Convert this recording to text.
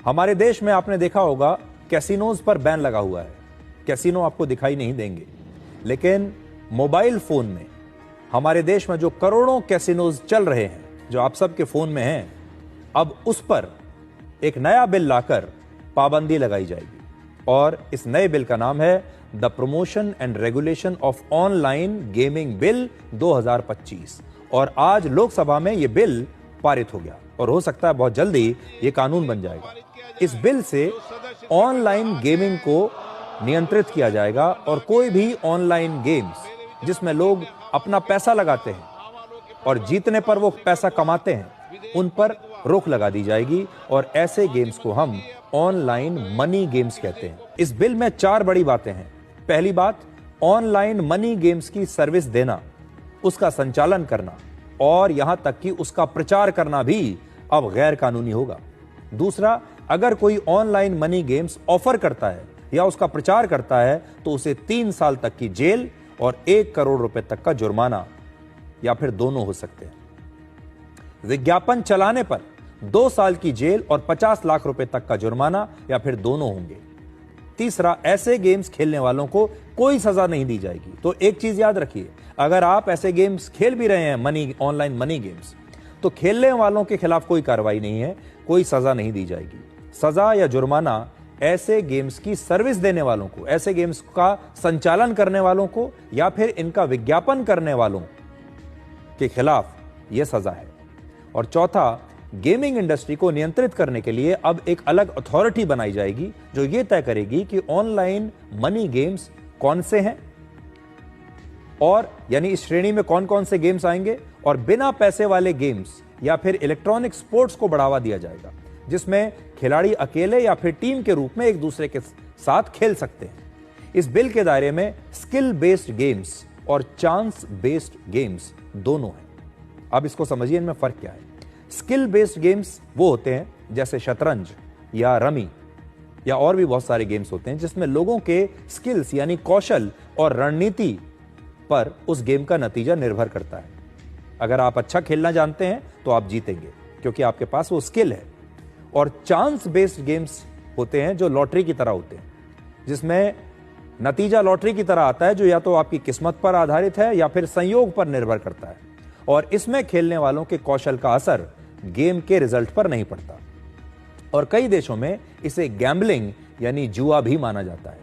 हमारे देश में आपने देखा होगा कैसीनोज पर बैन लगा हुआ है। कैसीनो आपको दिखाई नहीं देंगे, लेकिन मोबाइल फोन में हमारे देश में जो करोड़ों कैसीनोज चल रहे हैं, जो आप सबके फोन में हैं, अब उस पर एक नया बिल लाकर पाबंदी लगाई जाएगी। और इस नए बिल का नाम है the promotion and regulation of online gaming bill 2025। और आज लोकसभा में यह बिल पारित हो गया और हो सकता है बहुत जल्दी यह कानून बन जाएगा। इस बिल से ऑनलाइन गेमिंग को नियंत्रित किया जाएगा और कोई भी ऑनलाइन गेम्स जिसमें लोग अपना पैसा लगाते हैं और जीतने पर वो पैसा कमाते हैं, उन पर रोक लगा दी जाएगी और ऐसे गेम्स को हम ऑनलाइन मनी गेम्स कहते हैं। इस बिल में 4 बड़ी बातें हैं। पहली बात, ऑनलाइन मनी गेम्स की सर्विस देना, उसका संचालन करना और यहां तक कि उसका प्रचार करना भी अब गैर कानूनी होगा। दूसरा, अगर कोई ऑनलाइन मनी गेम्स ऑफर करता है या उसका प्रचार करता है तो उसे 3 साल तक की जेल और 1 करोड़ रुपए तक का जुर्माना या फिर दोनों हो सकते हैं। विज्ञापन चलाने पर 2 साल की जेल और 50 लाख रुपए तक का जुर्माना या फिर दोनों होंगे। तीसरा, ऐसे गेम्स खेलने वालों को कोई सजा नहीं दी जाएगी। तो एक चीज याद रखिए, अगर आप ऐसे गेम्स खेल भी रहे हैं, ऑनलाइन मनी गेम्स, तो खेलने वालों के खिलाफ कोई कार्रवाई नहीं है, कोई सजा नहीं दी जाएगी। सजा या जुर्माना ऐसे गेम्स की सर्विस देने वालों को, ऐसे गेम्स का संचालन करने वालों को या फिर इनका विज्ञापन करने वालों के खिलाफ यह सजा है। और चौथा, गेमिंग इंडस्ट्री को नियंत्रित करने के लिए अब एक अलग अथॉरिटी बनाई जाएगी जो यह तय करेगी कि ऑनलाइन मनी गेम्स कौन से हैं और यानी इस श्रेणी में कौन कौन से गेम्स आएंगे, और बिना पैसे वाले गेम्स या फिर इलेक्ट्रॉनिक स्पोर्ट्स को बढ़ावा दिया जाएगा जिसमें खिलाड़ी अकेले या फिर टीम के रूप में एक दूसरे के साथ खेल सकते हैं। इस बिल के दायरे में स्किल बेस्ड गेम्स और चांस बेस्ड गेम्स दोनों हैं। अब इसको समझिए, इनमें फर्क क्या है। स्किल बेस्ड गेम्स वो होते हैं जैसे शतरंज या रमी या और भी बहुत सारे गेम्स होते हैं जिसमें लोगों के स्किल्स यानी कौशल और रणनीति पर उस गेम का नतीजा निर्भर करता है। अगर आप अच्छा खेलना जानते हैं तो आप जीतेंगे क्योंकि आपके पास वो स्किल है। और चांस बेस्ड गेम्स होते हैं जो लॉटरी की तरह होते हैं, जिसमें नतीजा लॉटरी की तरह आता है, जो या तो आपकी किस्मत पर आधारित है या फिर संयोग पर निर्भर करता है। और इसमें खेलने वालों के कौशल का असर गेम के रिजल्ट पर नहीं पड़ता। और कई देशों में इसे गैम्बलिंग यानी जुआ भी माना जाता है।